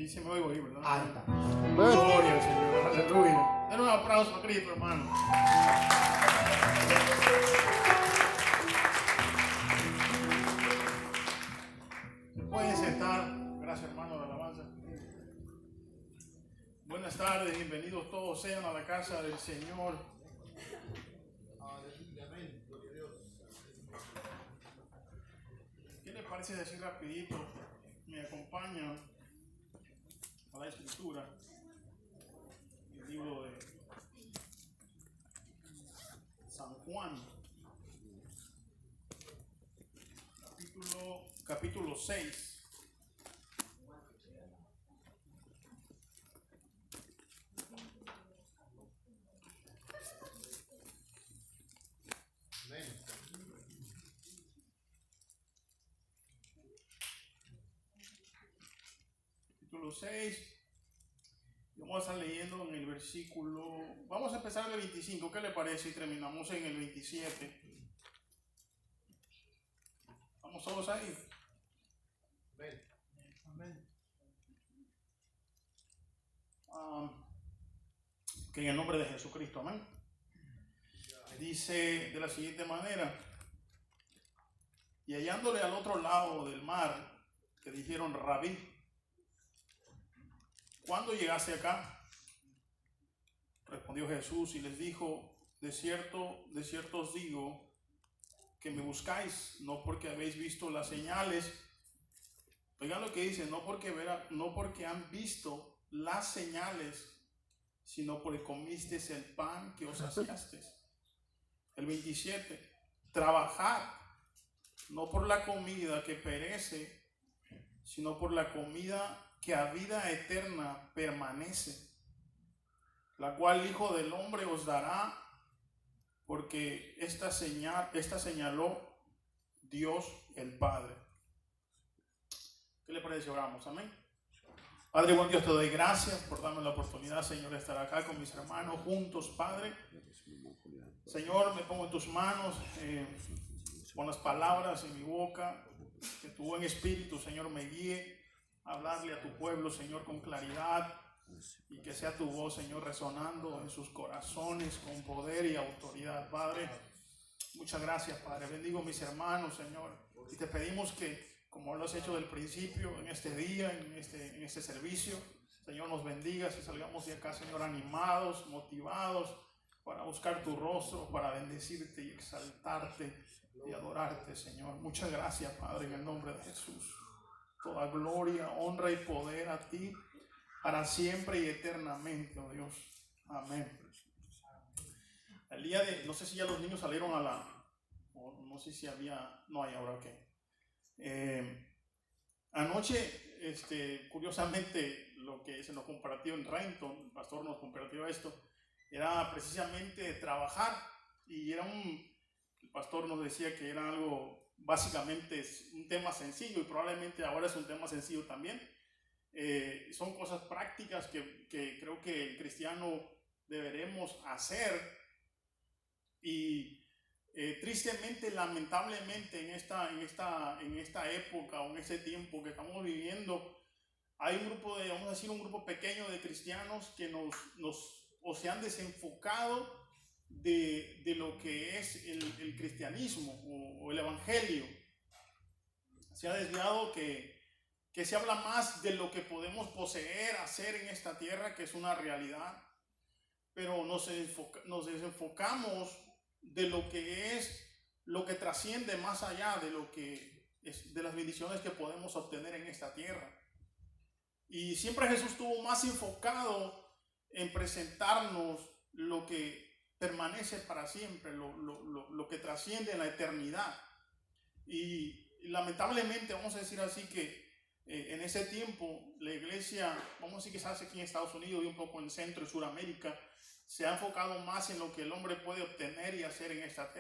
Sí, sí me oigo ahí, ¿verdad? Ahí está. Gloria al Señor, aleluya. Den un aplauso a Cristo, hermano. Se pueden sentar. Gracias, hermano, de alabanza. Buenas tardes, bienvenidos todos sean a la casa del Señor. ¿Qué les parece decir rapidito? Me acompañan a la escritura, el libro de San Juan, capítulo 6. Capítulo 6. Vamos a estar leyendo en el versículo. Vamos a empezar en el 25. ¿Qué le parece? Y terminamos en el 27. ¿Vamos todos ahí? Amén. Que en el nombre de Jesucristo, amén. Dice de la siguiente manera: y hallándole al otro lado del mar, que dijeron: Rabí, ¿cuándo llegaste acá? Respondió Jesús y les dijo: de cierto os digo que me buscáis, no porque habéis visto las señales. Oigan lo que dice: no porque han visto las señales, sino porque comisteis el pan que os saciasteis. El 27, trabajad, no por la comida que perece, sino por la comida que a vida eterna permanece, la cual el Hijo del Hombre os dará, porque esta señaló Dios el Padre. ¿Qué le parece? Oramos, amén. Padre, buen Dios, te doy gracias por darme la oportunidad, Señor, de estar acá con mis hermanos juntos, Padre. Señor, me pongo en tus manos, con las palabras en mi boca, que tu buen espíritu, Señor, me guíe a hablarle a tu pueblo, Señor, con claridad, y que sea tu voz, Señor, resonando en sus corazones con poder y autoridad, Padre. Muchas gracias, Padre. Bendigo a mis hermanos, Señor, y te pedimos que, como lo has hecho del principio, en este día, en este servicio, Señor, nos bendigas y salgamos de acá, Señor, animados, motivados, para buscar tu rostro, para bendecirte y exaltarte y adorarte, Señor. Muchas gracias, Padre, en el nombre de Jesús. Toda gloria, honra y poder a ti, para siempre y eternamente, oh Dios. Amén. El día de, no sé si ya los niños salieron a la, o no sé si había, no hay ahora, ok. Anoche, curiosamente, lo que se nos compartió en Renton, el pastor nos compartió esto, era precisamente trabajar, y el pastor nos decía que era algo, básicamente es un tema sencillo, y probablemente ahora es un tema sencillo también. Son cosas prácticas que creo que el cristiano deberemos hacer, y tristemente, lamentablemente, en esta época o en este tiempo que estamos viviendo, hay un grupo vamos a decir, un grupo pequeño de cristianos que se han desenfocado de lo que es el cristianismo o el evangelio. Se ha desviado que se habla más de lo que podemos poseer, hacer en esta tierra, que es una realidad, pero nos desenfocamos de lo que es, lo que trasciende más allá de lo que es, de las bendiciones que podemos obtener en esta tierra. Y siempre Jesús estuvo más enfocado en presentarnos lo que permanece para siempre, lo que trasciende en la eternidad. Y lamentablemente, vamos a decir así, que en ese tiempo la iglesia, vamos a decir, quizás aquí en Estados Unidos y un poco en Centro y Suramérica, se ha enfocado más en lo que el hombre puede obtener y hacer en esta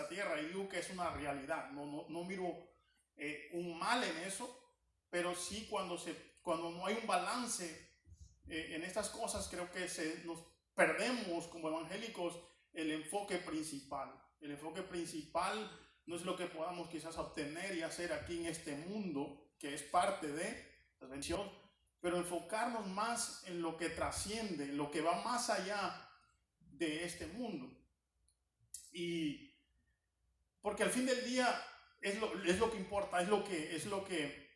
tierra, y digo que es una realidad. No miro un mal en eso, pero sí cuando no hay un balance en estas cosas, creo que nos perdemos como evangélicos el enfoque principal. El enfoque principal no es lo que podamos quizás obtener y hacer aquí en este mundo, que es parte de las bendiciones, pero enfocarnos más en lo que trasciende, en lo que va más allá de este mundo. Y porque al fin del día es lo que importa, es lo que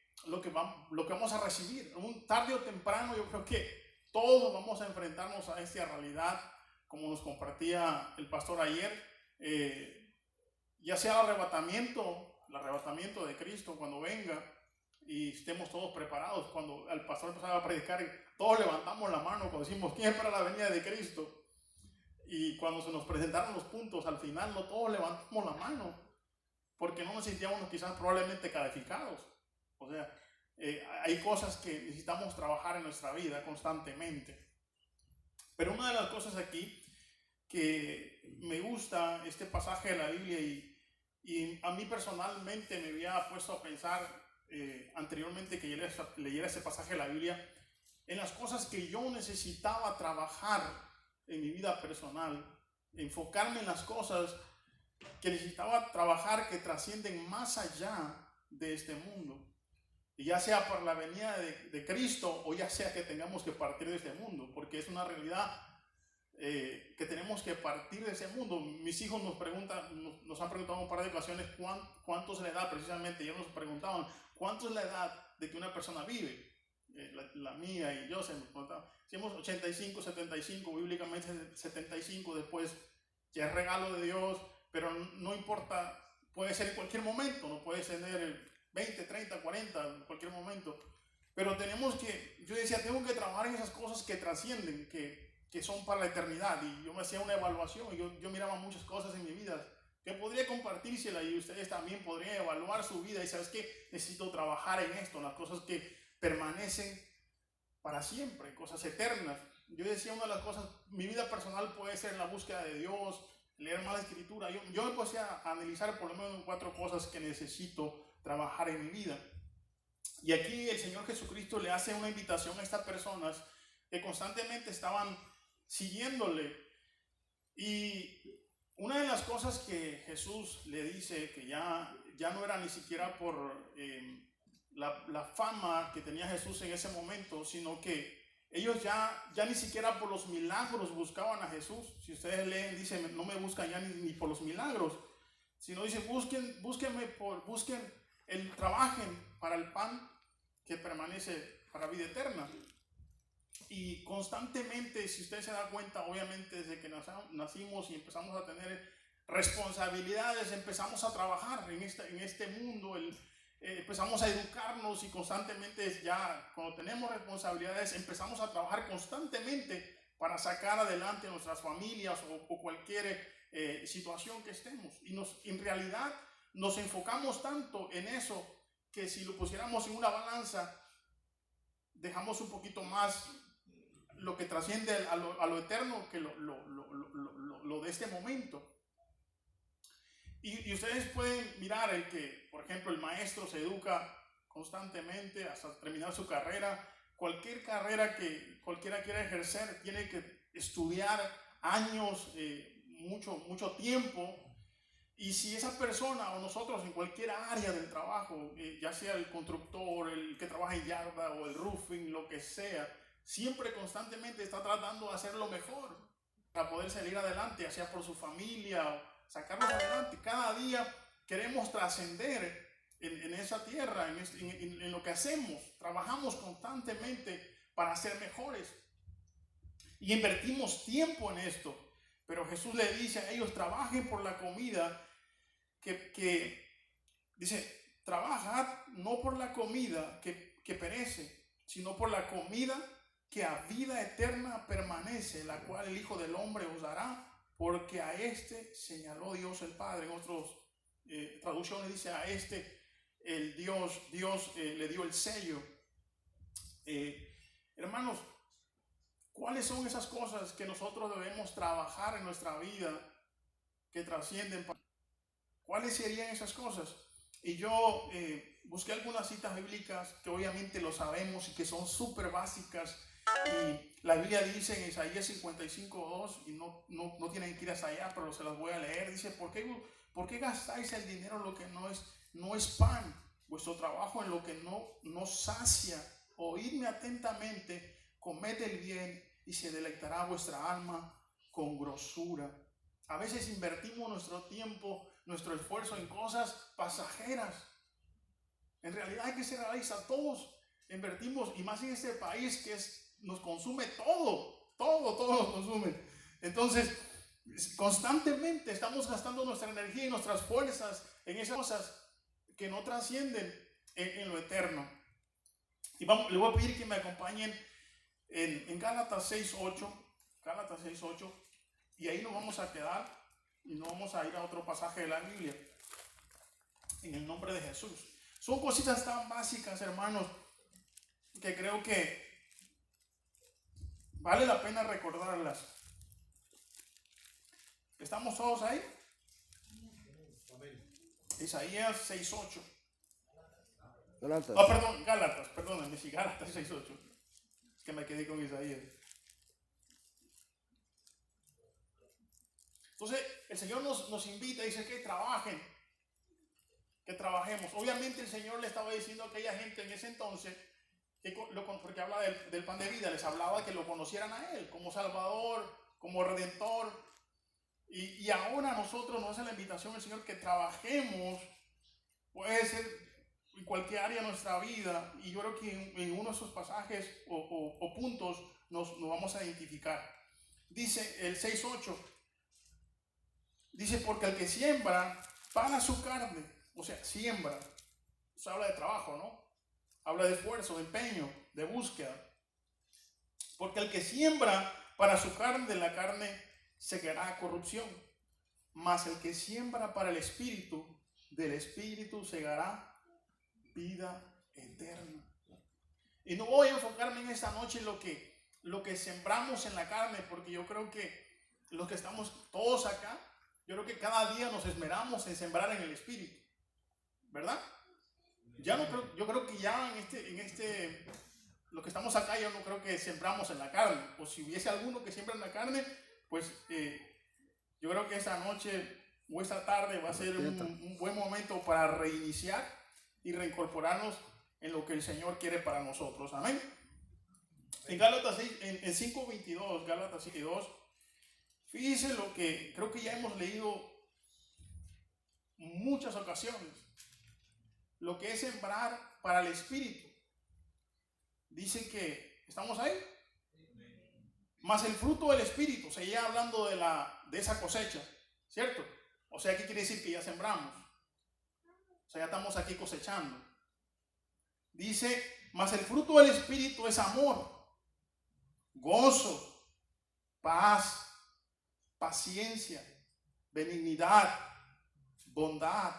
vamos a recibir. Tarde o temprano yo creo que todos vamos a enfrentarnos a esta realidad, como nos compartía el pastor ayer, ya sea el arrebatamiento de Cristo cuando venga y estemos todos preparados. Cuando el pastor empezaba a predicar, todos levantamos la mano cuando decimos ¿quién espera la venida de Cristo? Y cuando se nos presentaron los puntos, al final no todos levantamos la mano, porque no nos sentíamos quizás probablemente calificados. O sea, hay cosas que necesitamos trabajar en nuestra vida constantemente. Pero una de las cosas aquí que me gusta este pasaje de la Biblia y a mí personalmente me había puesto a pensar anteriormente que leyera ese pasaje de la Biblia, en las cosas que yo necesitaba trabajar en mi vida personal, enfocarme en las cosas que necesitaba trabajar que trascienden más allá de este mundo. Y ya sea por la venida de Cristo o ya sea que tengamos que partir de este mundo, porque es una realidad que tenemos que partir de ese mundo. Mis hijos nos han preguntado un par de ocasiones cuánto es la edad, precisamente. Ellos nos preguntaban cuánto es la edad de que una persona vive. La mía y yo se nos preguntaban. Decimos 85, 75, bíblicamente 75, después ya es regalo de Dios, pero no importa, puede ser en cualquier momento, no puede tener 20, 30, 40, en cualquier momento. Pero yo decía, tengo que trabajar en esas cosas que trascienden, que son para la eternidad. Y yo me hacía una evaluación y yo miraba muchas cosas en mi vida que podría compartírsela y ustedes también podrían evaluar su vida y ¿sabes qué? Necesito trabajar en esto, en las cosas que permanecen para siempre, cosas eternas. Yo decía, una de las cosas, mi vida personal puede ser la búsqueda de Dios, leer más la escritura. Yo me puse a analizar por lo menos 4 cosas que necesito trabajar en mi vida. Y aquí el Señor Jesucristo le hace una invitación a estas personas que constantemente estaban siguiéndole. Y una de las cosas que Jesús le dice, que ya no era ni siquiera por la fama que tenía Jesús en ese momento, sino que ellos ya ni siquiera por los milagros buscaban a Jesús. Si ustedes leen, dice, no me buscan ya ni por los milagros, sino dice, trabajen para el pan que permanece para vida eterna. Y constantemente, si usted se da cuenta, obviamente desde que nacimos y empezamos a tener responsabilidades, empezamos a trabajar en este mundo, empezamos a educarnos y constantemente ya cuando tenemos responsabilidades empezamos a trabajar constantemente para sacar adelante nuestras familias o cualquier situación que estemos. Y en realidad nos enfocamos tanto en eso que si lo pusiéramos en una balanza, dejamos un poquito más lo que trasciende a lo eterno que lo de este momento. Y ustedes pueden mirar que, por ejemplo, el maestro se educa constantemente hasta terminar su carrera. Cualquier carrera que cualquiera quiera ejercer tiene que estudiar años, mucho tiempo. Y si esa persona o nosotros en cualquier área del trabajo, ya sea el constructor, el que trabaja en yarda o el roofing, lo que sea, siempre constantemente está tratando de hacer lo mejor para poder salir adelante, ya sea por su familia o sacarnos adelante. Cada día queremos trascender en esa tierra, en lo que hacemos. Trabajamos constantemente para ser mejores y invertimos tiempo en esto. Pero Jesús le dice a ellos, trabajen por la comida que dice, trabajad no por la comida que perece, sino por la comida que a vida eterna permanece, la cual el Hijo del Hombre os dará, porque a este señaló Dios el Padre. En otras traducciones dice, a este el Dios le dio el sello. Hermanos, ¿cuáles son esas cosas que nosotros debemos trabajar en nuestra vida que trascienden? ¿Cuáles serían esas cosas? Y yo busqué algunas citas bíblicas que obviamente lo sabemos y que son súper básicas. Y la Biblia dice en Isaías 55:2, y no tienen que ir hasta allá, pero se las voy a leer. Dice, ¿por qué gastáis el dinero en lo que no es pan? Vuestro trabajo en lo que no sacia oídme atentamente, comed el bien y se deleitará vuestra alma con grosura. A veces invertimos nuestro tiempo, nuestro esfuerzo en cosas pasajeras. En realidad hay que ser realistas. Todos invertimos, y más en este país que nos consume todo nos consume. Entonces, constantemente estamos gastando nuestra energía y nuestras fuerzas en esas cosas que no trascienden en lo eterno. Y le voy a pedir que me acompañen en Gálatas 6:8. Gálatas 6:8. Y ahí nos vamos a quedar y no vamos a ir a otro pasaje de la Biblia. En el nombre de Jesús. Son cositas tan básicas, hermanos, que creo que vale la pena recordarlas. ¿Estamos todos ahí? Amén. Isaías 6:8. Gálatas. Perdón, Gálatas, perdónenme, sí, Gálatas 6:8. Es que me quedé con Isaías. Entonces, el Señor nos invita y dice que trabajen, que trabajemos. Obviamente el Señor le estaba diciendo a aquella gente en ese entonces, porque habla del pan de vida, les hablaba que lo conocieran a Él como Salvador, como Redentor. Y ahora a nosotros nos hace la invitación el Señor que trabajemos, puede ser en cualquier área de nuestra vida, y yo creo que en uno de esos pasajes o puntos nos vamos a identificar. Dice el 6:8, dice, porque el que siembra para su carne, o sea, siembra, eso habla de trabajo, ¿no? Habla de esfuerzo, de empeño, de búsqueda. Porque el que siembra para su carne, de la carne segará corrupción. Mas el que siembra para el Espíritu, del Espíritu segará vida eterna. Y no voy a enfocarme en esta noche en lo que sembramos en la carne, porque yo creo que los que estamos todos acá, yo creo que cada día nos esmeramos en sembrar en el Espíritu, ¿verdad? Ya no creo, yo creo que ya en lo que estamos acá, yo no creo que sembramos en la carne. O si hubiese alguno que siembra en la carne, pues yo creo que esta noche o esta tarde va a ser un buen momento para reiniciar y reincorporarnos en lo que el Señor quiere para nosotros. Amén. En Gálatas 6, en 5:22, Gálatas 6:22, fíjense lo que creo que ya hemos leído muchas ocasiones. Lo que es sembrar para el Espíritu. Dice que, ¿estamos ahí? Más el fruto del Espíritu, seguía hablando de esa cosecha, ¿cierto? O sea, ¿qué quiere decir? Que ya sembramos. O sea, ya estamos aquí cosechando. Dice, más el fruto del Espíritu es amor, gozo, paz, paciencia, benignidad, bondad,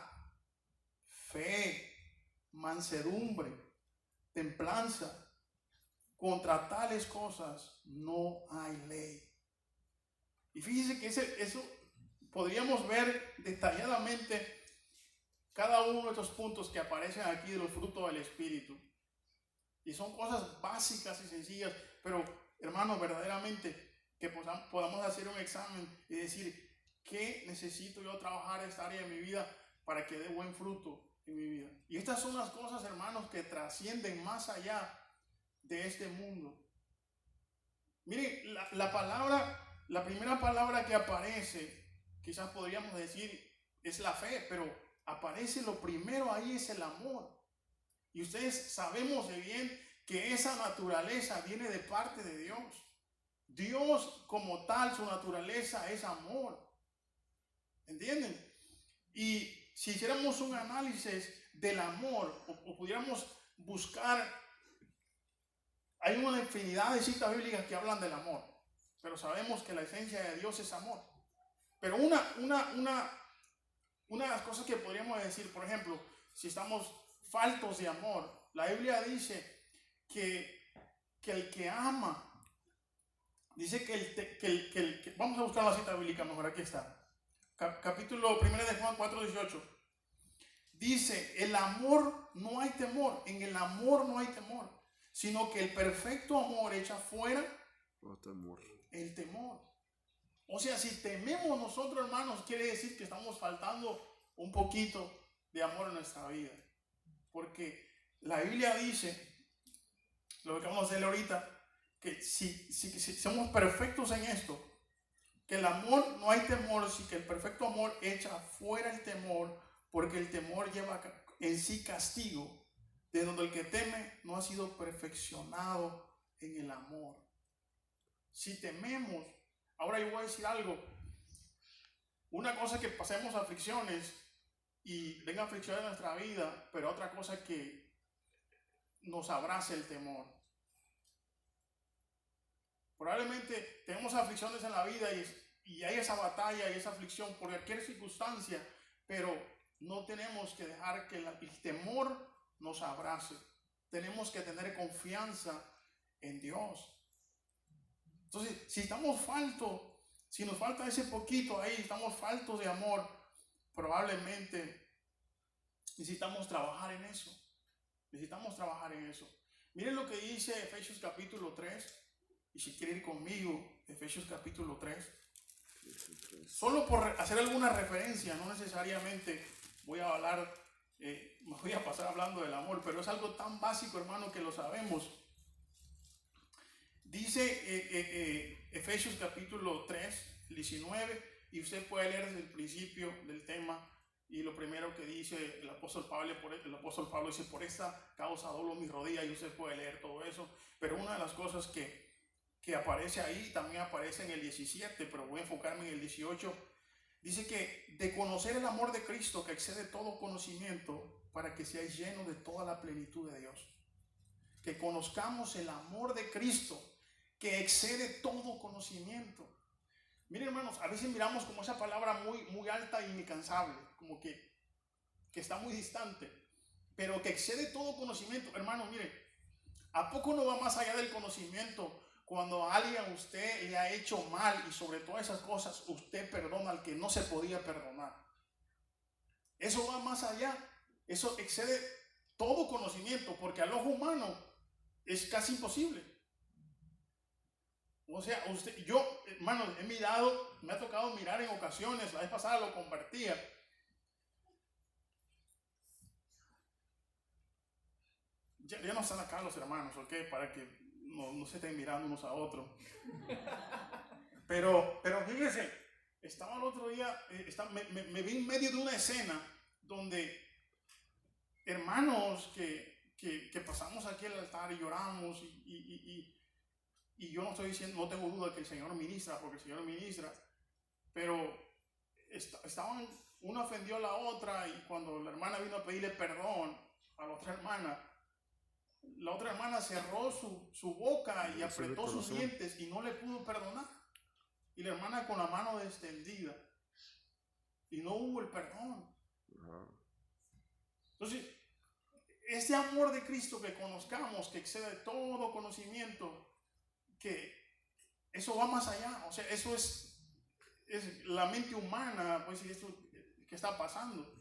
fe, mansedumbre, templanza. Contra tales cosas no hay ley. Y fíjense que eso podríamos ver detalladamente cada uno de estos puntos que aparecen aquí de los frutos del Espíritu. Y son cosas básicas y sencillas, pero hermanos, verdaderamente que podamos hacer un examen y decir, ¿qué necesito yo trabajar esta área de mi vida para que dé buen fruto en mi vida? Y estas son las cosas, hermanos, que trascienden más allá de este mundo. Miren, la primera palabra que aparece, quizás podríamos decir, es la fe, pero aparece lo primero ahí, es el amor. Y ustedes sabemos de bien que esa naturaleza viene de parte de Dios. Dios como tal, su naturaleza es amor. ¿Entienden? Y si hiciéramos un análisis del amor o pudiéramos buscar, hay una infinidad de citas bíblicas que hablan del amor, pero sabemos que la esencia de Dios es amor. Pero una de las cosas que podríamos decir, por ejemplo, si estamos faltos de amor, la Biblia dice que el que ama, dice que vamos a buscar la cita bíblica mejor, aquí está. Capítulo 1 de Juan 4:18. Dice, el amor no hay temor, en el amor no hay temor, sino que el perfecto amor echa fuera el temor. O sea, si tememos nosotros, hermanos, quiere decir que estamos faltando un poquito de amor en nuestra vida. Porque la Biblia dice lo que vamos a hacer ahorita, que si somos perfectos en esto, que el amor, no hay temor, si que el perfecto amor echa fuera el temor, porque el temor lleva en sí castigo, de donde el que teme no ha sido perfeccionado en el amor. Si tememos, ahora yo voy a decir algo, una cosa es que pasemos aflicciones y venga aflicciones en nuestra vida, pero otra cosa es que nos abrace el temor. Probablemente tenemos aflicciones en la vida y hay esa batalla y esa aflicción por cualquier circunstancia, pero no tenemos que dejar que el temor nos abrace. Tenemos que tener confianza en Dios. Entonces, si estamos faltos, si nos falta ese poquito ahí, estamos faltos de amor, probablemente necesitamos trabajar en eso. Necesitamos trabajar en eso. Miren lo que dice Efesios capítulo 3. Y si quiere ir conmigo, Efesios capítulo 3. Solo por hacer alguna referencia, no necesariamente voy a hablar, me voy a pasar hablando del amor, pero es algo tan básico, hermano, que lo sabemos. Dice Efesios capítulo 3, 19, y usted puede leer desde el principio del tema, y lo primero que dice el apóstol Pablo dice, por esta causa doblo mis rodillas, y usted puede leer todo eso, pero una de las cosas que aparece ahí, también aparece en el 17, pero voy a enfocarme en el 18, dice que de conocer el amor de Cristo que excede todo conocimiento, para que seáis llenos de toda la plenitud de Dios. Que conozcamos el amor de Cristo que excede todo conocimiento. Miren, hermanos, a veces miramos como esa palabra muy, muy alta e inalcanzable, como que está muy distante, pero que excede todo conocimiento. Hermanos, miren, ¿a poco no va más allá del conocimiento? Cuando a alguien a usted le ha hecho mal y sobre todas esas cosas usted perdona al que no se podía perdonar. Eso va más allá. Eso excede todo conocimiento, porque al ojo humano es casi imposible. O sea, yo, hermano, me ha tocado mirar en ocasiones, la vez pasada lo compartía. Ya no están acá los hermanos, ¿ok? Para que no se estén mirando unos a otros. Pero fíjense, estaba el otro día, me vi en medio de una escena donde hermanos que pasamos aquí al altar y lloramos y yo no estoy diciendo, no tengo duda que el Señor ministra, porque el Señor ministra, pero estaban, una ofendió a la otra, y cuando la hermana vino a pedirle perdón a la otra hermana cerró su boca y apretó sus dientes y no le pudo perdonar. Y la hermana con la mano extendida. Y no hubo el perdón. Entonces, este amor de Cristo que conozcamos, que excede todo conocimiento, que eso va más allá. O sea, eso es la mente humana, pues, y esto que está pasando.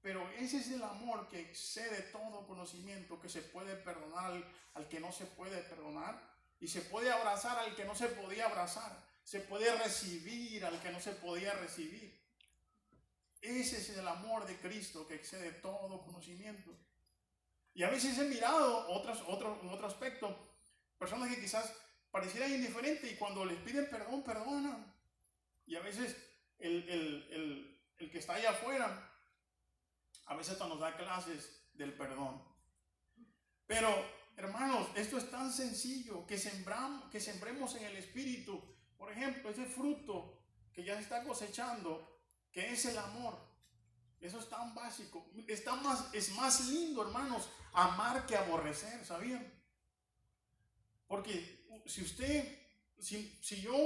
Pero ese es el amor que excede todo conocimiento, que se puede perdonar al que no se puede perdonar, y se puede abrazar al que no se podía abrazar, se puede recibir al que no se podía recibir. Ese es el amor de Cristo que excede todo conocimiento. Y a veces he mirado otro aspecto, personas que quizás parecieran indiferentes y cuando les piden perdón, perdonan. Y a veces el que está allá afuera, a veces hasta nos da clases del perdón. Pero, hermanos, esto es tan sencillo, que sembremos en el Espíritu. Por ejemplo, ese fruto que ya se está cosechando, que es el amor. Eso es tan básico. Es más lindo, hermanos, amar que aborrecer, ¿sabían? Porque si yo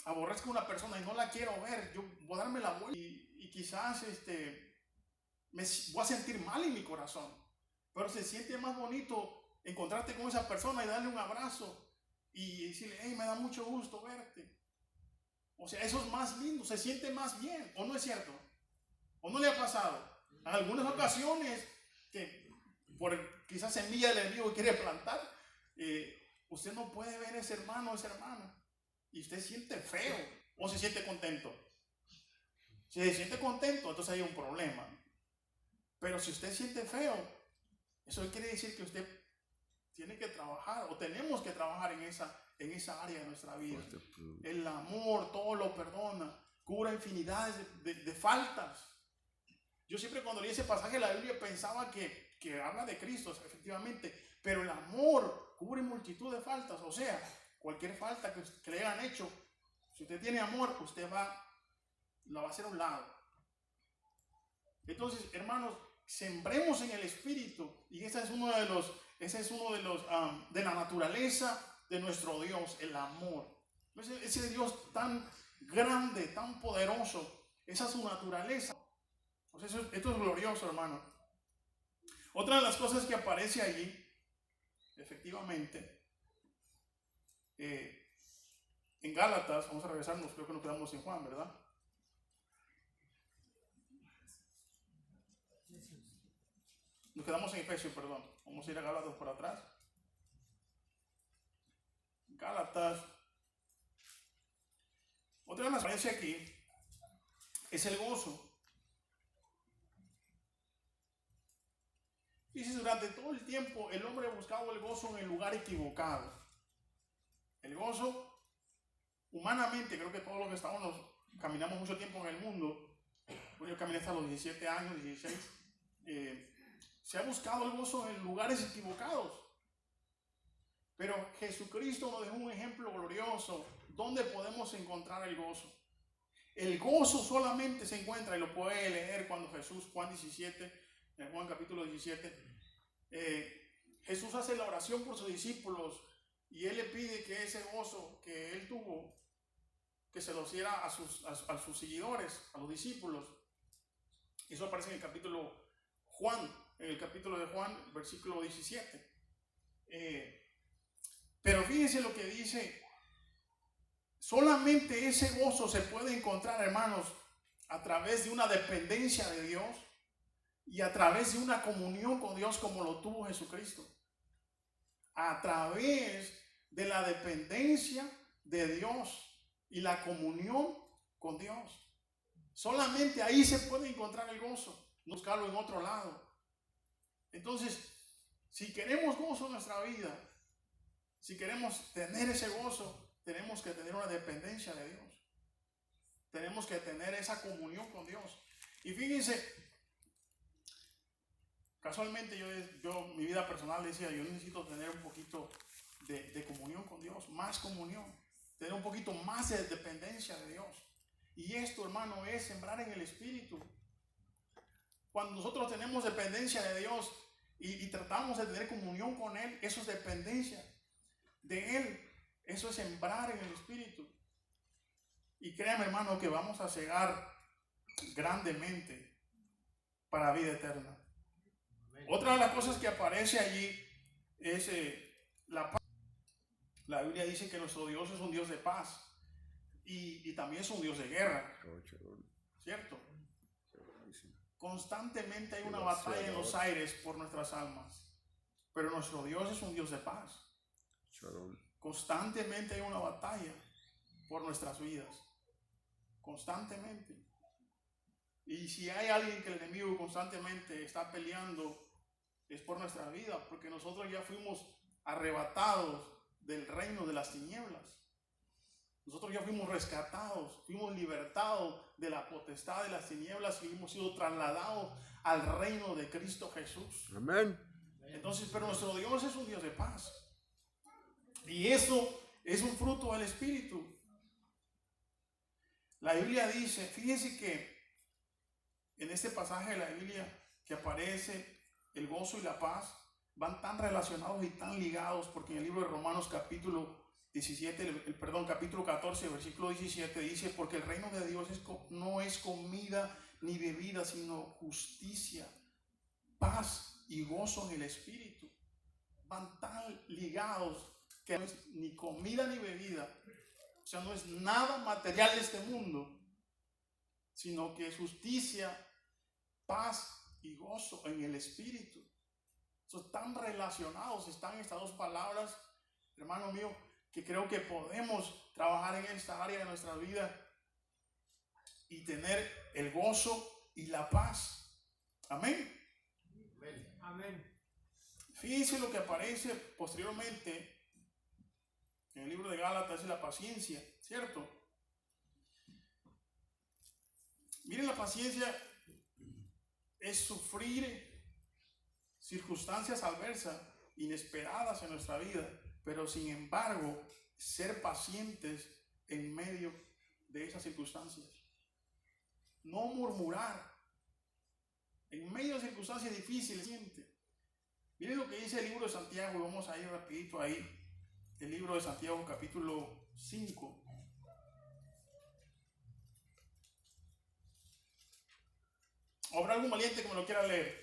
aborrezco a una persona y no la quiero ver, yo voy a darme la vuelta y quizás me voy a sentir mal en mi corazón, pero se siente más bonito encontrarte con esa persona y darle un abrazo y decirle, hey, me da mucho gusto verte. O sea, eso es más lindo, se siente más bien, ¿o no es cierto? ¿O no le ha pasado? En algunas ocasiones que por quizás semilla del enemigo quiere plantar, usted no puede ver a ese hermano o esa hermana y usted siente feo o se siente contento. Si se siente contento, entonces hay un problema. Pero si usted siente feo, Eso quiere decir que usted tiene que trabajar, o tenemos que trabajar en esa área de nuestra vida. El amor todo lo perdona, cura infinidades de faltas. Yo siempre cuando leí ese pasaje de la Biblia pensaba que habla de Cristo, efectivamente, pero el amor cubre multitud de faltas. O sea, cualquier falta que le hayan hecho, si usted tiene amor, usted la va a hacer a un lado. Entonces, hermanos, sembremos en el Espíritu, y ese es uno de los de la naturaleza de nuestro Dios, el amor. Ese Dios tan grande, tan poderoso, esa es su naturaleza. O sea, esto es glorioso, hermano. Otra de las cosas que aparece allí, efectivamente, en Gálatas, vamos a regresarnos, creo que nos quedamos en Juan, ¿verdad? Nos quedamos en Efesios, perdón. Vamos a ir a Gálatas por atrás. Gálatas. Otra de las que aparece aquí es el gozo. Dice, durante todo el tiempo el hombre buscaba el gozo en el lugar equivocado. El gozo, humanamente, creo que todos los que estamos, caminamos mucho tiempo en el mundo. Yo caminé hasta los 17 años, 16. Se ha buscado el gozo en lugares equivocados. Pero Jesucristo nos dejó un ejemplo glorioso. ¿Dónde podemos encontrar el gozo? El gozo solamente se encuentra, y lo puede leer cuando Jesús, Juan 17, en Juan capítulo 17, Jesús hace la oración por sus discípulos y Él le pide que ese gozo que Él tuvo, que se lo diera a sus seguidores, a los discípulos. Eso aparece en el capítulo en el capítulo de Juan, versículo 17. Pero fíjense lo que dice. Solamente ese gozo se puede encontrar, hermanos, a través de una dependencia de Dios y a través de una comunión con Dios como lo tuvo Jesucristo. A través de la dependencia de Dios y la comunión con Dios. Solamente ahí se puede encontrar el gozo, no buscarlo en otro lado. Entonces, si queremos gozo en nuestra vida, si queremos tener ese gozo, tenemos que tener una dependencia de Dios. Tenemos que tener esa comunión con Dios. Y fíjense, casualmente yo mi vida personal decía, yo necesito tener un poquito de comunión con Dios, más comunión, tener un poquito más de dependencia de Dios. Y esto, hermano, es sembrar en el Espíritu. Cuando nosotros tenemos dependencia de Dios y tratamos de tener comunión con Él, eso es dependencia de Él. Eso es sembrar en el Espíritu. Y créame, hermano, que vamos a cegar grandemente para vida eterna. Otra de las cosas que aparece allí es la paz. La Biblia dice que nuestro Dios es un Dios de paz y también es un Dios de guerra. ¿Cierto? Constantemente hay una batalla en los aires por nuestras almas. Pero nuestro Dios es un Dios de paz. Constantemente hay una batalla por nuestras vidas. Constantemente. Y si hay alguien que el enemigo constantemente está peleando, es por nuestra vida, porque nosotros ya fuimos arrebatados del reino de las tinieblas. Nosotros ya fuimos rescatados, fuimos libertados de la potestad de las tinieblas y hemos sido trasladados al reino de Cristo Jesús. Amén. Entonces, pero nuestro Dios es un Dios de paz. Y eso es un fruto del Espíritu. La Biblia dice, fíjense que en este pasaje de la Biblia que aparece el gozo y la paz, van tan relacionados y tan ligados, porque en el libro de Romanos capítulo 14, versículo 17 dice, porque el reino de Dios no es comida ni bebida, sino justicia, paz y gozo en el Espíritu. Van tan ligados que no es ni comida ni bebida, o sea, no es nada material de este mundo, sino que es justicia, paz y gozo en el Espíritu. Son tan relacionados están estas dos palabras, hermano mío, que creo que podemos trabajar en esta área de nuestra vida y tener el gozo y la paz. Amén. Amén. Fíjense lo que aparece posteriormente en el libro de Gálatas, es la paciencia, ¿cierto? Miren, la paciencia es sufrir circunstancias adversas, inesperadas en nuestra vida, pero sin embargo, ser pacientes en medio de esas circunstancias. No murmurar en medio de circunstancias difíciles. Miren lo que dice el libro de Santiago, y vamos a ir rapidito ahí. El libro de Santiago, capítulo 5. ¿Habrá algún valiente que me lo quiera leer?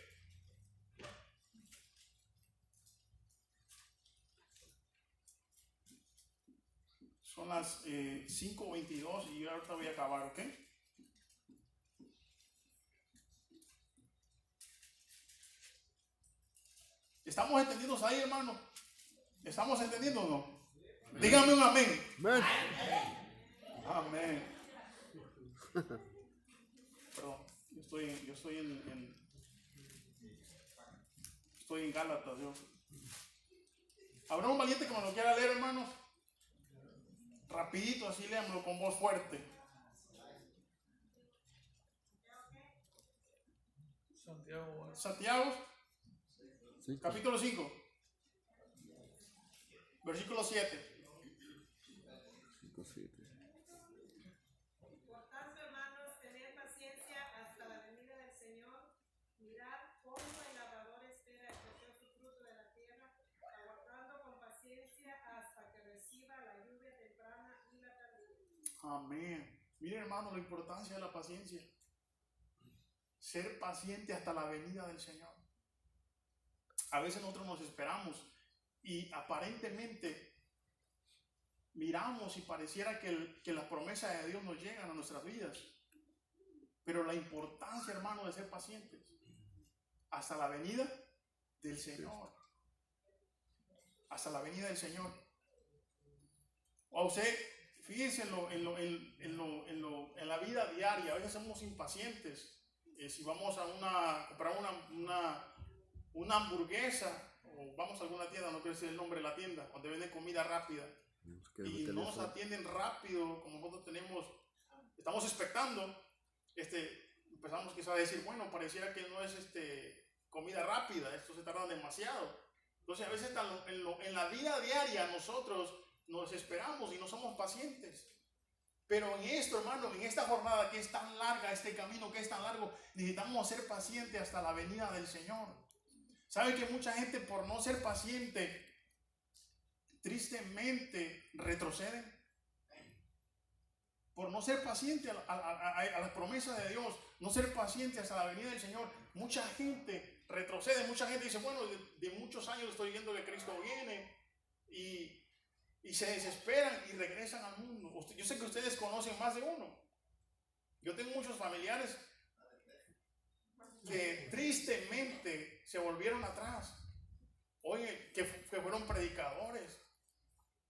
Son las 5:22 y yo ahorita voy a acabar, ¿ok? ¿Estamos entendidos ahí, hermano? ¿Estamos entendiendo o no? Dígame un amén. Amén. Amén. Perdón, yo estoy en Gálatas, yo. ¿Habrá un valiente que me lo quiera leer, hermanos? Rapidito, así léamelo con voz fuerte. Santiago, capítulo 5, versículo 7. Por tanto, hermanos, tened paciencia hasta la venida del Señor. Mirad cómo el labrador espera el precioso fruto de la tierra, aguardando con paciencia hasta que reciba la lluvia temprana y la tardía. Amén. Miren, hermano, la importancia de la paciencia. Ser paciente hasta la venida del Señor. A veces nosotros nos esperamos y aparentemente miramos y pareciera que las promesas de Dios nos llegan a nuestras vidas. Pero la importancia, hermano, de ser pacientes hasta la venida del Señor. Hasta la venida del Señor. O sea, fíjense en la vida diaria. A veces somos impacientes. Si vamos a comprar una hamburguesa, o vamos a alguna tienda, no quiero decir el nombre de la tienda, donde venden comida rápida, y no nos atienden rápido, como nosotros estamos expectando, empezamos quizás a decir, bueno, pareciera que no es comida rápida, esto se tarda demasiado. Entonces a veces en la vida diaria nosotros nos esperamos y no somos pacientes. Pero en esto, hermano, en esta jornada que es tan larga, este camino que es tan largo, necesitamos ser pacientes hasta la venida del Señor. ¿Sabe que mucha gente, por no ser paciente, tristemente retroceden? Por no ser paciente a las promesas de Dios, no ser paciente hasta la venida del Señor, mucha gente retrocede. Mucha gente dice, bueno, de muchos años estoy viendo que Cristo viene, y se desesperan y regresan al mundo. Yo sé que ustedes conocen más de uno. Yo tengo muchos familiares que tristemente se volvieron atrás. Oye, que fueron predicadores.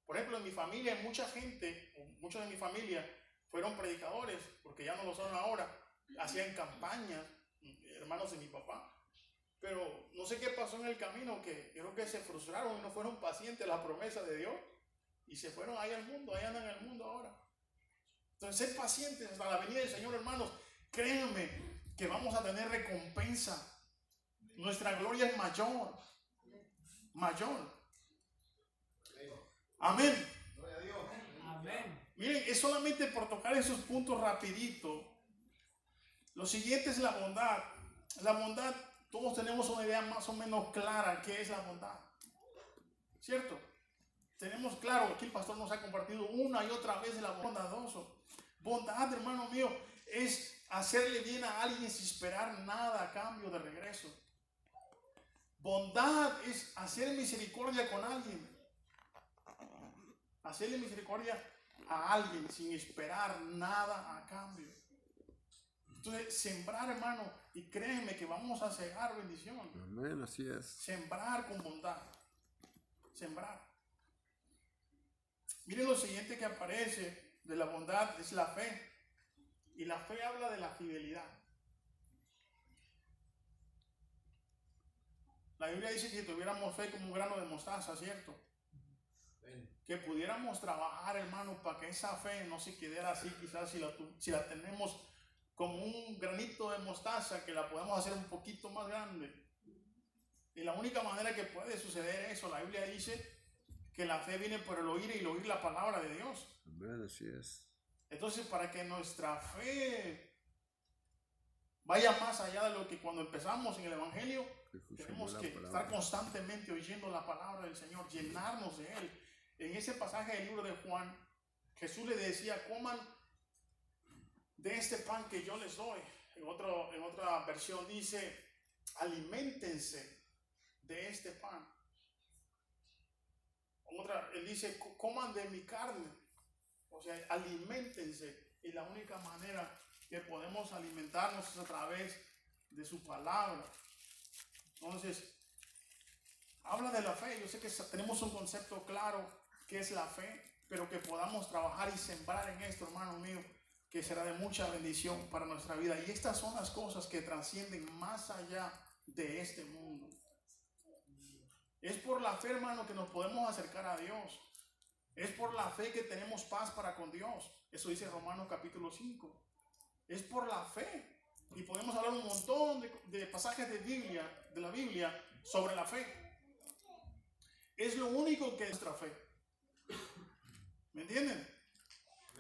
Por ejemplo, en mi familia hay mucha gente, muchos de mi familia fueron predicadores, porque ya no lo son ahora. Hacían campañas, hermanos de mi papá. Pero no sé qué pasó en el camino, que creo que se frustraron y no fueron pacientes a la promesa de Dios. Y se fueron ahí al mundo, ahí andan en el mundo ahora. Entonces, ser pacientes hasta la venida del Señor, hermanos. Créanme que vamos a tener recompensa. Nuestra gloria es mayor. Mayor. Amén. Amén. Miren, es solamente por tocar esos puntos rapidito. Lo siguiente es la bondad. La bondad, todos tenemos una idea más o menos clara qué es la bondad. ¿Cierto? Tenemos claro, aquí el pastor nos ha compartido una y otra vez de la bondadoso. Bondad, hermano mío, es hacerle bien a alguien sin esperar nada a cambio de regreso. Bondad es hacer misericordia con alguien. Hacerle misericordia a alguien sin esperar nada a cambio. Entonces, sembrar, hermano, y créeme que vamos a cegar bendición. Amén, así es. Sembrar con bondad. Sembrar. Miren lo siguiente que aparece de la bondad, es la fe. Y la fe habla de la fidelidad. La Biblia dice que si tuviéramos fe como un grano de mostaza, ¿cierto? Que pudiéramos trabajar, hermano, para que esa fe no se quedara así, quizás si la tenemos como un granito de mostaza, que la podamos hacer un poquito más grande. Y la única manera que puede suceder eso, la Biblia dice que la fe viene por el oír y el oír la palabra de Dios. Amén, así es. Entonces, para que nuestra fe vaya más allá de lo que cuando empezamos en el Evangelio, tenemos que estar constantemente oyendo la palabra del Señor, llenarnos de Él. En ese pasaje del libro de Juan, Jesús le decía, coman de este pan que yo les doy. En otra versión dice, aliméntense de este pan. Él dice, coman de mi carne. O sea, aliméntense. Y la única manera que podemos alimentarnos es a través de su palabra. Entonces, habla de la fe. Yo sé que tenemos un concepto claro que es la fe, pero que podamos trabajar y sembrar en esto, hermano mío, que será de mucha bendición para nuestra vida. Y estas son las cosas que trascienden más allá de este mundo. Es por la fe, hermano, que nos podemos acercar a Dios. Es por la fe que tenemos paz para con Dios. Eso dice Romanos capítulo 5. Es por la fe. Y podemos hablar un montón de pasajes de la Biblia sobre la fe. Es lo único que es nuestra fe. ¿Me entienden?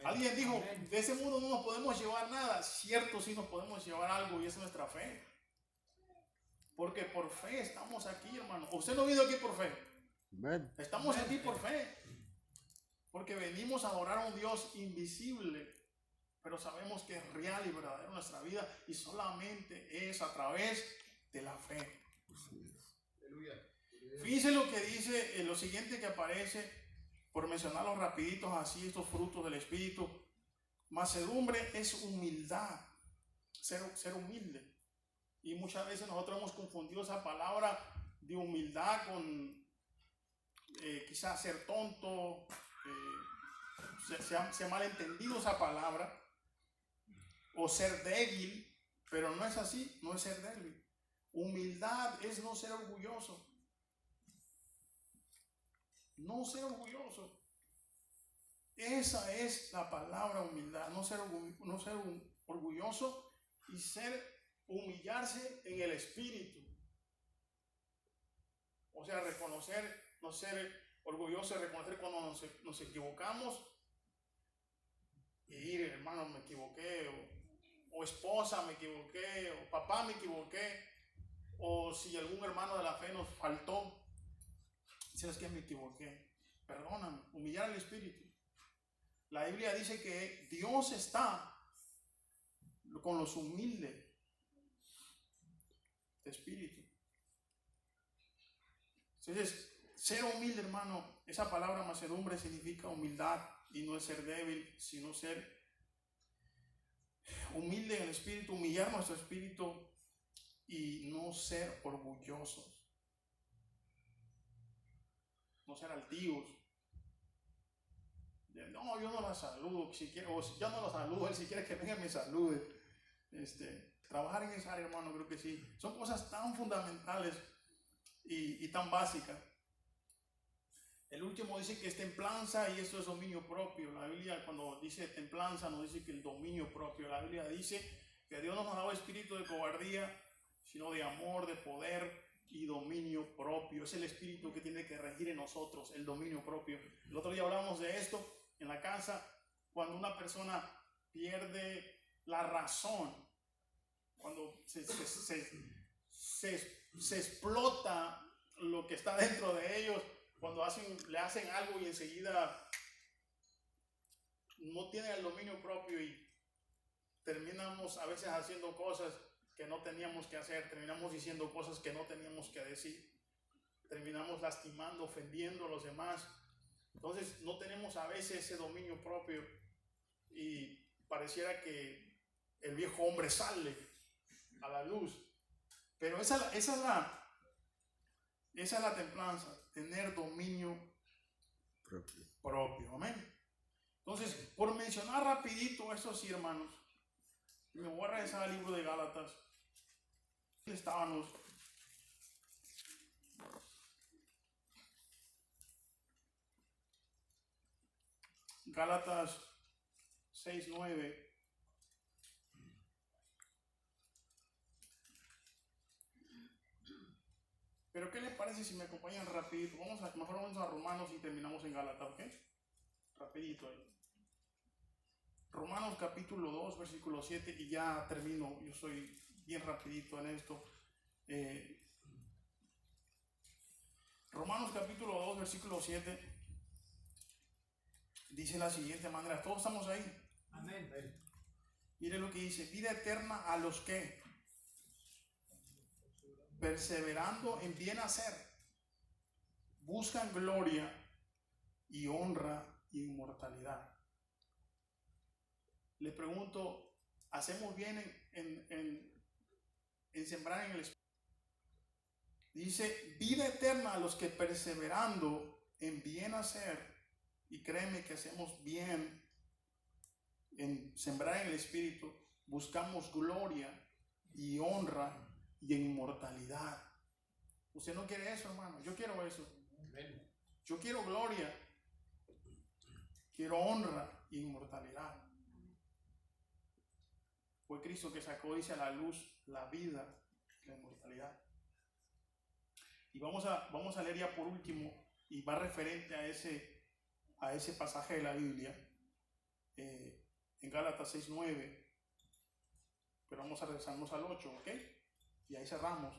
Alguien dijo, de ese mundo no nos podemos llevar nada. Cierto, sí nos podemos llevar algo y es nuestra fe. Porque por fe estamos aquí, hermano. ¿Usted no ha venido aquí por fe? Amén. Estamos aquí por fe. Porque venimos a adorar a un Dios invisible, pero sabemos que es real y verdadero en nuestra vida y solamente es a través de la fe. Fíjense lo que dice, lo siguiente que aparece, por mencionarlo rapidito así, estos frutos del Espíritu. Mansedumbre es humildad, ser humilde. Y muchas veces nosotros hemos confundido esa palabra de humildad con quizás ser tonto. Se ha malentendido esa palabra. O ser débil, pero no es así, no es ser débil. Humildad es no ser orgulloso. No ser orgulloso. Esa es la palabra humildad. No ser orgulloso y humillarse en el espíritu. O sea, reconocer, no ser orgulloso, reconocer cuando nos equivocamos y ir, hermano, me equivoqué, o esposa, me equivoqué, o papá, me equivoqué, o si algún hermano de la fe nos faltó, ¿sabes qué? Me equivoqué, perdóname, humillar al espíritu. La Biblia dice que Dios está con los humildes de espíritu. Entonces, ser humilde, hermano, esa palabra mansedumbre significa humildad y no es ser débil, sino ser humilde en el espíritu, humillar nuestro espíritu y no ser orgullosos, no ser altivos. No, yo no la saludo, si quiero, o si yo no la saludo, él si quiere que venga me salude. Trabajar en esa área, hermano, creo que sí. Son cosas tan fundamentales y tan básicas. El último dice que es templanza y esto es dominio propio. La Biblia cuando dice templanza no dice que el dominio propio. La Biblia dice que Dios no nos ha dado espíritu de cobardía, sino de amor, de poder y dominio propio. Es el espíritu que tiene que regir en nosotros, el dominio propio. El otro día hablamos de esto en la casa, cuando una persona pierde la razón, cuando se explota lo que está dentro de ellos, cuando le hacen algo y enseguida no tienen el dominio propio y terminamos a veces haciendo cosas que no teníamos que hacer, terminamos diciendo cosas que no teníamos que decir, terminamos lastimando, ofendiendo a los demás. Entonces no tenemos a veces ese dominio propio y pareciera que el viejo hombre sale a la luz. Pero esa es la templanza, tener dominio propio. Amén. Entonces, por mencionar rapidito esto sí, hermanos, me voy a regresar al libro de Gálatas. Estábamos Gálatas 6:9. Pero ¿qué les parece si me acompañan rapidito? Mejor vamos a Romanos y terminamos en Gálatas, ¿ok? Rapidito ahí. Romanos capítulo 2, versículo 7, y ya termino. Yo soy bien rapidito en esto. Romanos capítulo 2, versículo 7, dice de la siguiente manera. Todos estamos ahí. Amén. Mire lo que dice: vida eterna a los que, perseverando en bien hacer, buscan gloria y honra y inmortalidad. Le pregunto, ¿hacemos bien en sembrar en el Espíritu? Dice, vida eterna a los que perseverando en bien hacer, y créeme que hacemos bien en sembrar en el Espíritu, buscamos gloria y honra y inmortalidad. Usted no quiere eso, hermano. Yo quiero eso. Yo quiero gloria, quiero honra y inmortalidad. Fue Cristo que sacó, dice, a la luz la vida, la inmortalidad. Y vamos a leer ya por último, y va referente a ese pasaje de la Biblia, en Gálatas 6:9, pero vamos a regresarnos al 8, ¿ok? Y ahí cerramos.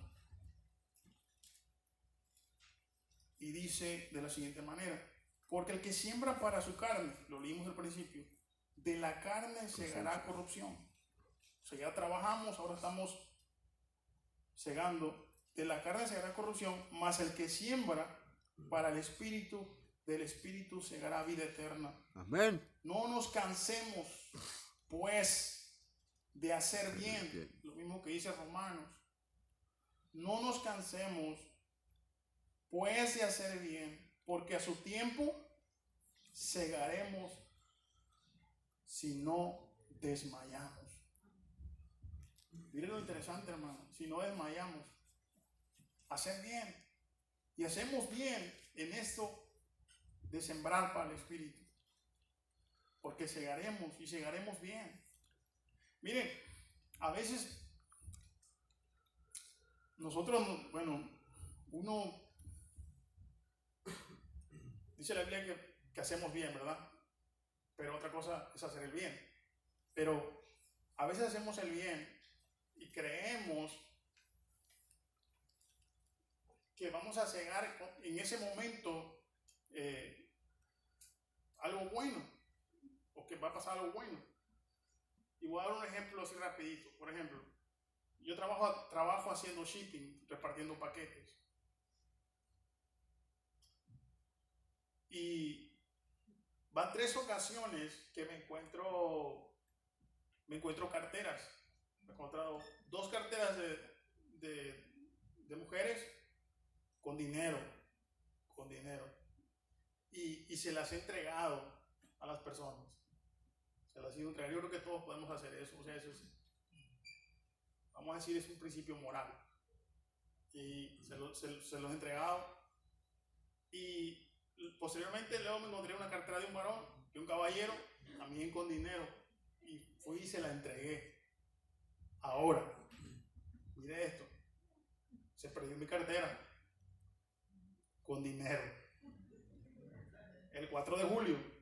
Y dice de la siguiente manera: porque el que siembra para su carne, lo leímos al principio, de la carne segará corrupción. O sea, ya trabajamos, ahora estamos segando. De la carne segará corrupción, mas el que siembra para el Espíritu, del Espíritu segará vida eterna. Amén. No nos cansemos, pues, de hacer bien. Lo mismo que dice Romanos. No nos cansemos, pues, de hacer bien, porque a su tiempo segaremos si no desmayamos. Miren lo interesante, hermano. Si no desmayamos, hacer bien. Y hacemos bien en esto de sembrar para el Espíritu, porque segaremos y segaremos bien. Miren, a veces nosotros, bueno, uno dice la Biblia que hacemos bien, ¿verdad? Pero otra cosa es hacer el bien. Pero a veces hacemos el bien y creemos que vamos a cegar en ese momento algo bueno, o que va a pasar algo bueno. Y voy a dar un ejemplo así rapidito. Por ejemplo, yo trabajo haciendo shipping, repartiendo paquetes. Y van 3 ocasiones que me encuentro carteras. Me he encontrado 2 carteras de mujeres con dinero. Y se las he entregado a las personas. Se las he ido a entregar. Yo creo que todos podemos hacer eso. O sea, eso es, vamos a decir, es un principio moral. Y se los he entregado. Y posteriormente luego me encontré una cartera de un varón, de un caballero, también con dinero. Y fui y se la entregué. Ahora, mire esto. Se perdió mi cartera con dinero. El 4 de julio.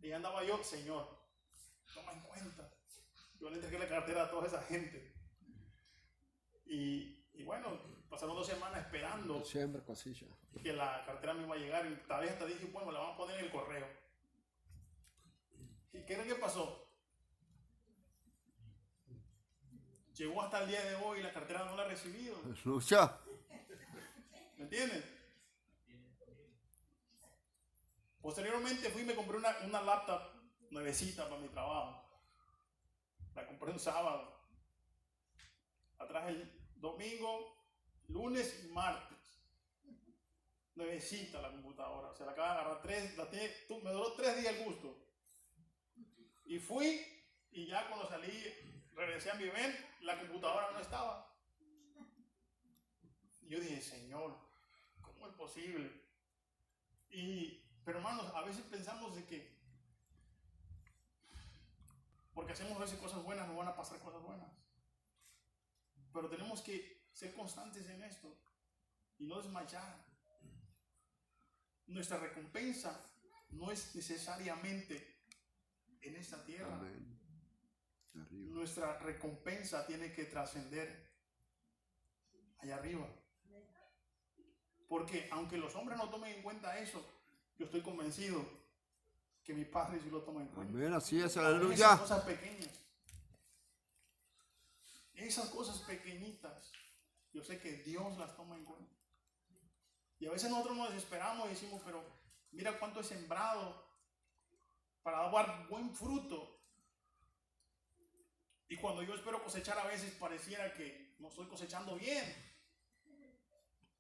Y andaba yo, Señor, toma en cuenta. Yo le entregué la cartera a toda esa gente. Y bueno, pasaron 2 semanas esperando Siempre cosilla. que la cartera me iba a llegar. Y tal vez hasta dije, bueno, la vamos a poner en el correo. ¿Y qué es lo que pasó? Llegó hasta el día de hoy y la cartera no la he recibido. Lucha. ¿Me entienden? Posteriormente fui y me compré una laptop nuevecita para mi trabajo. La compré un sábado. La traje el domingo, lunes y martes. Nuevecita la computadora. Se la acaba de agarrar me duró 3 días el gusto. Y fui y ya cuando salí, regresé a mi event, la computadora no estaba. Y yo dije, Señor, ¿cómo es posible? Pero hermanos, a veces pensamos de que porque hacemos a veces cosas buenas, no van a pasar cosas buenas. Pero tenemos que ser constantes en esto y no desmayar. Nuestra recompensa no es necesariamente en esta tierra. Amén. Arriba. Nuestra recompensa tiene que trascender allá arriba. Porque aunque los hombres no tomen en cuenta eso, yo estoy convencido que mi Padre sí lo toma en cuenta. Amén, así es, Esas aleluya. cosas pequeñas, esas cosas pequeñitas, yo sé que Dios las toma en cuenta. Y a veces nosotros nos desesperamos y decimos, pero mira cuánto he sembrado para dar buen fruto. Y cuando yo espero cosechar, a veces pareciera que no estoy cosechando bien.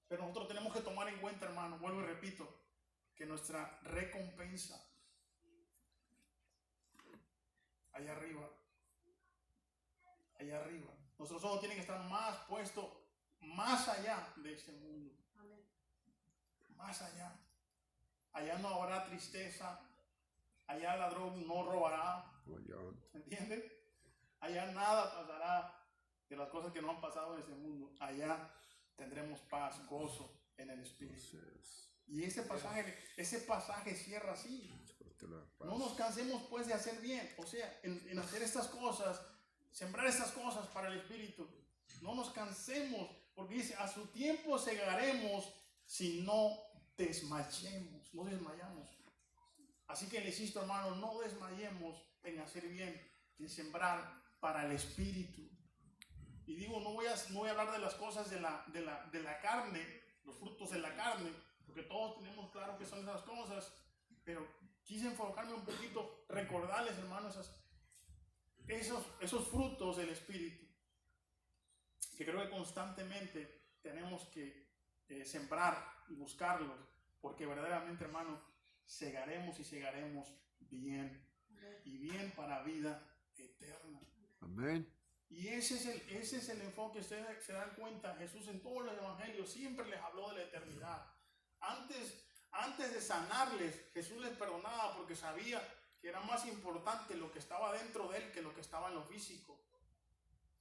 Pero nosotros tenemos que tomar en cuenta, hermano, vuelvo y repito, que nuestra recompensa allá arriba, nuestros ojos tienen que estar más puestos más allá de este mundo. Más allá. Allá no habrá tristeza, allá el ladrón no robará. ¿Entiendes? Allá nada pasará de las cosas que no han pasado en este mundo. Allá tendremos paz, gozo en el Espíritu. Y ese pasaje cierra así. No nos cansemos pues de hacer bien, o sea, en hacer estas cosas, sembrar estas cosas para el Espíritu. No nos cansemos, porque dice, a su tiempo segaremos si no desmayemos, no desmayamos. Así que les insisto, hermano, no desmayemos en hacer bien, en sembrar para el Espíritu. Y digo, no voy a hablar de las cosas de la carne, los frutos de la carne, porque todos tenemos claro que son esas cosas, pero quise enfocarme un poquito, recordarles, hermanos, esos frutos del Espíritu, que creo que constantemente tenemos que sembrar y buscarlos, porque verdaderamente, hermano, segaremos y segaremos bien, y bien para vida eterna. Amén. Y ese es el enfoque. Ustedes se dan cuenta, Jesús en todos los evangelios siempre les habló de la eternidad. Antes de sanarles, Jesús les perdonaba porque sabía que era más importante lo que estaba dentro de él que lo que estaba en lo físico.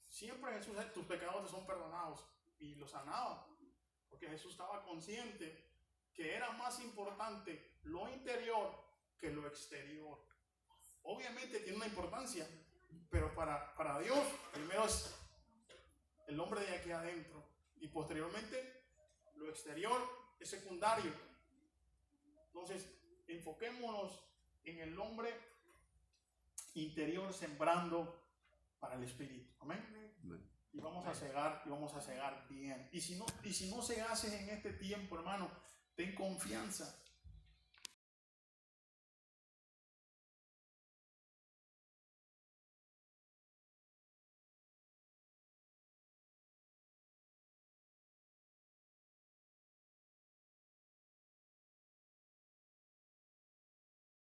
Siempre Jesús, tus pecados te son perdonados, y los sanaba, porque Jesús estaba consciente que era más importante lo interior que lo exterior. Obviamente tiene una importancia, pero para Dios primero es el hombre de aquí adentro, y posteriormente lo exterior es secundario. Entonces enfoquémonos en el hombre interior sembrando para el Espíritu. Amén. Amén. Y vamos a cegar bien. Y si no segases en este tiempo, hermano, ten confianza